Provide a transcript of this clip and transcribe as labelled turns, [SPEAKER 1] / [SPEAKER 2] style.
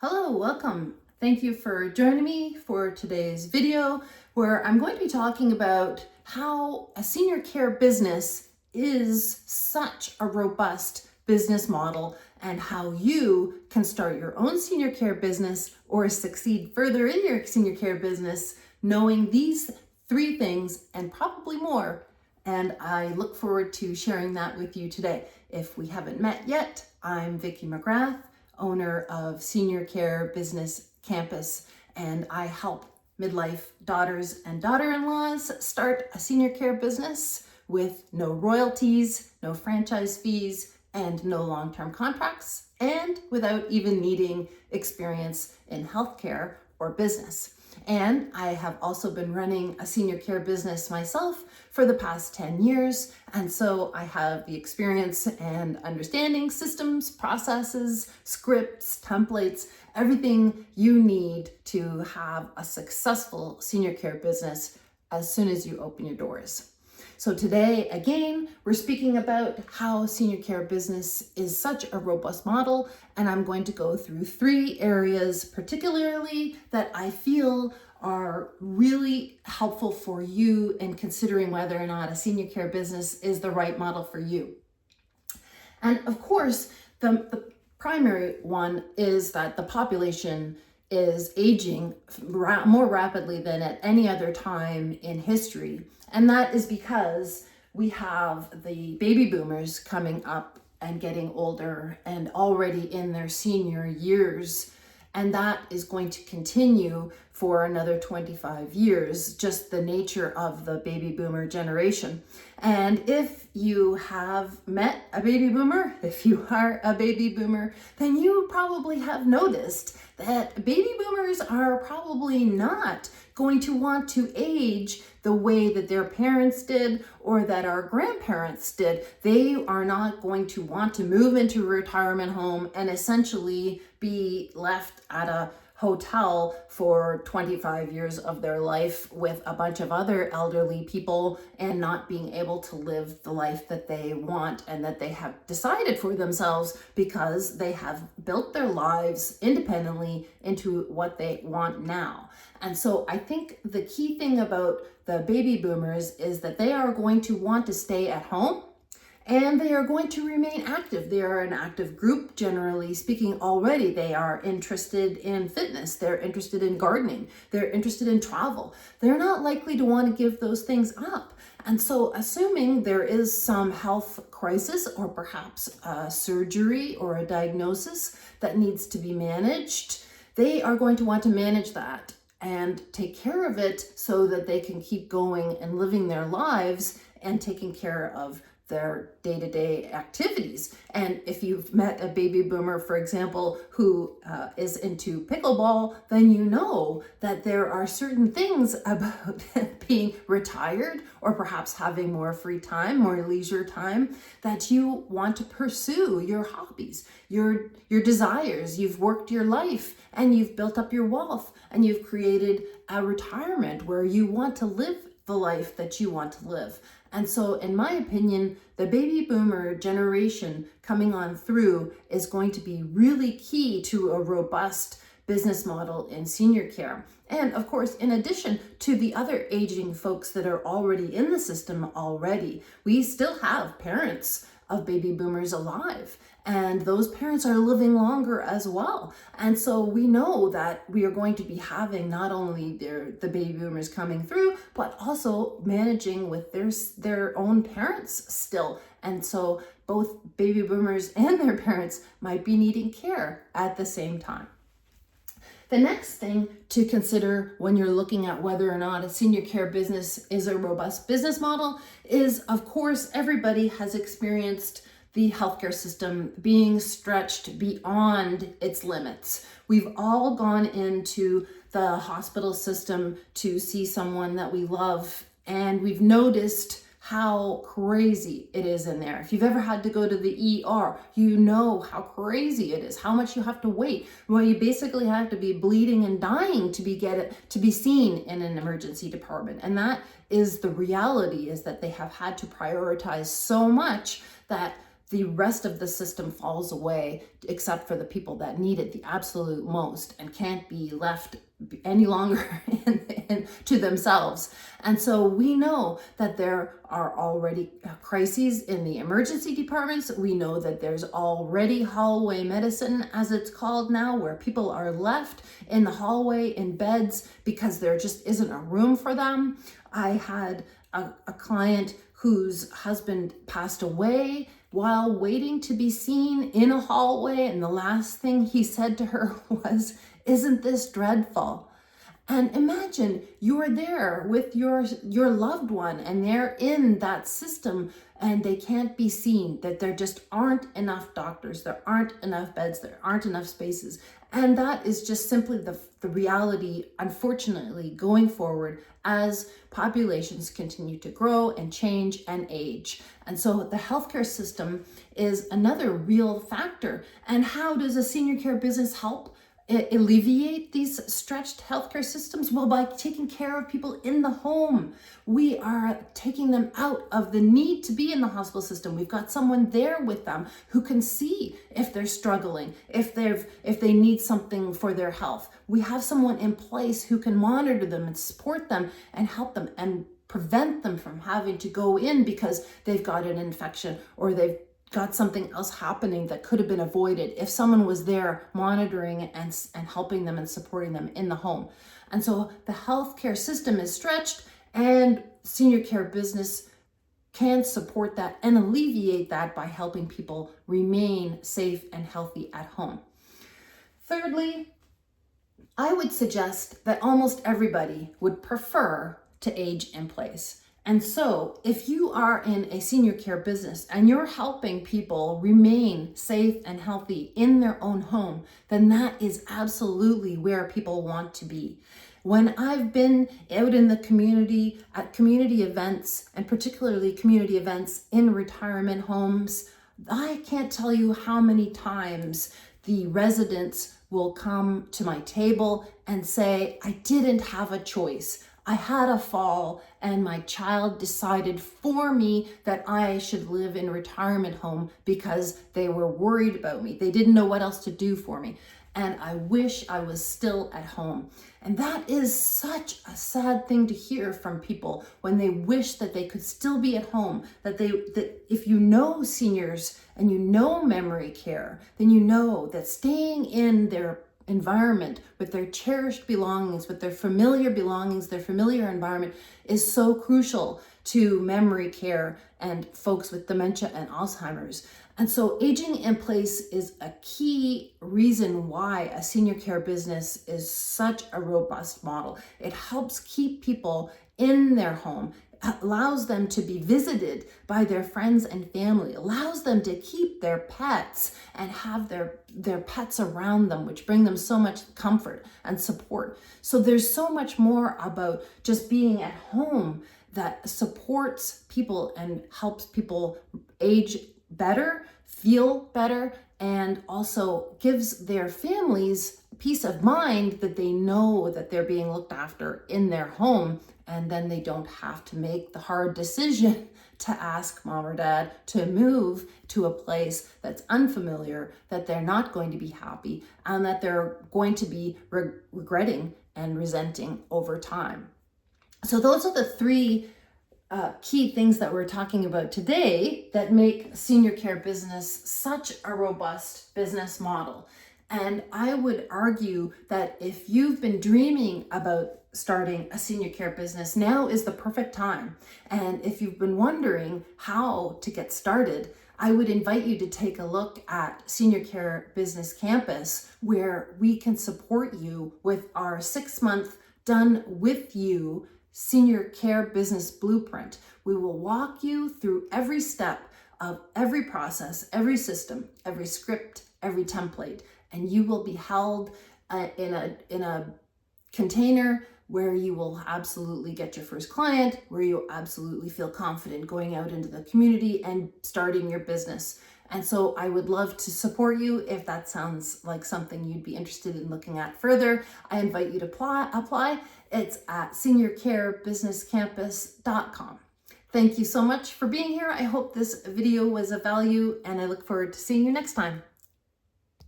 [SPEAKER 1] Hello, welcome. Thank you for joining me for today's video where I'm going to be talking about how a senior care business is such a robust business model and how you can start your own senior care business or succeed further in your senior care business knowing these three things and probably more. And I look forward to sharing that with you today. If we haven't met yet, I'm Vicki McGrath, owner of Senior Care Business Campus, and I help midlife daughters and daughter-in-laws start a senior care business with no royalties, no franchise fees, and no long-term contracts, and without even needing experience in healthcare or business. And I have also been running a senior care business myself for the past 10 years. And so I have the experience and understanding systems, processes, scripts, templates, everything you need to have a successful senior care business as soon as you open your doors. So today, again, we're speaking about how senior care business is such a robust model, and I'm going to go through three areas particularly that I feel are really helpful for you in considering whether or not a senior care business is the right model for you. And of course, the primary one is that the population is aging more rapidly than at any other time in history. And that is because we have the baby boomers coming up and getting older and already in their senior years. And that is going to continue for another 25 years, just the nature of the baby boomer generation. And if you have met a baby boomer, if you are a baby boomer, then you probably have noticed that baby boomers are probably not going to want to age the way that their parents did or that our grandparents did. They are not going to want to move into a retirement home and essentially be left at a hotel for 25 years of their life with a bunch of other elderly people and not being able to live the life that they want and that they have decided for themselves because they have built their lives independently into what they want now. And so I think the key thing about the baby boomers is that they are going to want to stay at home and they are going to remain active. They are an active group, generally speaking, already. They are interested in fitness. They're interested in gardening. They're interested in travel. They're not likely to want to give those things up. And so assuming there is some health crisis or perhaps a surgery or a diagnosis that needs to be managed, they are going to want to manage that and take care of it so that they can keep going and living their lives and taking care of their day-to-day activities. And if you've met a baby boomer, for example, who is into pickleball, then you know that there are certain things about being retired or perhaps having more free time, more leisure time, that you want to pursue your hobbies, your desires. You've worked your life and you've built up your wealth and you've created a retirement where you want to live the life that you want to live. And so, in my opinion, the baby boomer generation coming on through is going to be really key to a robust business model in senior care. And of course, in addition to the other aging folks that are already in the system already, we still have parents of baby boomers alive. And those parents are living longer as well. And so we know that we are going to be having not only the baby boomers coming through, but also managing with their own parents still. And so both baby boomers and their parents might be needing care at the same time. The next thing to consider when you're looking at whether or not a senior care business is a robust business model is, of course, everybody has experienced the healthcare system being stretched beyond its limits. We've all gone into the hospital system to see someone that we love, and we've noticed how crazy it is in there. If you've ever had to go to the ER, you know how crazy it is, how much you have to wait. Well, you basically have to be bleeding and dying to be seen in an emergency department. And that is the reality, is that they have had to prioritize so much that the rest of the system falls away, except for the people that need it the absolute most and can't be left any longer to themselves. And so we know that there are already crises in the emergency departments. We know that there's already hallway medicine, as it's called now, where people are left in the hallway in beds because there just isn't a room for them. I had a client whose husband passed away while waiting to be seen in a hallway, and the last thing he said to her was, "Isn't this dreadful?" And imagine you're there with your loved one and they're in that system and they can't be seen, that there just aren't enough doctors, there aren't enough beds, there aren't enough spaces. And that is just simply the reality, unfortunately, going forward as populations continue to grow and change and age. And so the healthcare system is another real factor. And how does a senior care business help alleviate these stretched healthcare systems? Well, by taking care of people in the home. We are taking them out of the need to be in the hospital system. We've got someone there with them who can see if they're struggling, if they need something for their health. We have someone in place who can monitor them and support them and help them and prevent them from having to go in because they've got an infection or they've got something else happening that could have been avoided if someone was there monitoring and helping them and supporting them in the home. And so the healthcare system is stretched, and senior care business can support that and alleviate that by helping people remain safe and healthy at home. Thirdly, I would suggest that almost everybody would prefer to age in place. And so if you are in a senior care business and you're helping people remain safe and healthy in their own home, then that is absolutely where people want to be. When I've been out in the community, at community events, and particularly community events in retirement homes, I can't tell you how many times the residents will come to my table and say, "I didn't have a choice. I had a fall and my child decided for me that I should live in a retirement home because they were worried about me. They didn't know what else to do for me. And I wish I was still at home." And that is such a sad thing to hear from people when they wish that they could still be at home, that if you know seniors and you know memory care, then you know that staying in their environment with their cherished belongings, with their familiar belongings, their familiar environment is so crucial to memory care and folks with dementia and Alzheimer's. And so aging in place is a key reason why a senior care business is such a robust model. It helps keep people in their home, allows them to be visited by their friends and family, allows them to keep their pets and have their pets around them, which bring them so much comfort and support. So there's so much more about just being at home that supports people and helps people age better, feel better, and also gives their families peace of mind that they know that they're being looked after in their home, and then they don't have to make the hard decision to ask mom or dad to move to a place that's unfamiliar, that they're not going to be happy, and that they're going to be regretting and resenting over time. So those are the three key things that we're talking about today that make senior care business such a robust business model. And I would argue that if you've been dreaming about starting a senior care business, now is the perfect time. And if you've been wondering how to get started, I would invite you to take a look at Senior Care Business Campus, where we can support you with our 6-month done with you Senior Care Business Blueprint. We will walk you through every step of every process, every system, every script, every template, and you will be held in a container where you will absolutely get your first client, where you absolutely feel confident going out into the community and starting your business. And so I would love to support you if that sounds like something you'd be interested in looking at further. I invite you to apply. It's at seniorcarebusinesscampus.com. Thank you so much for being here. I hope this video was of value, and I look forward to seeing you next time.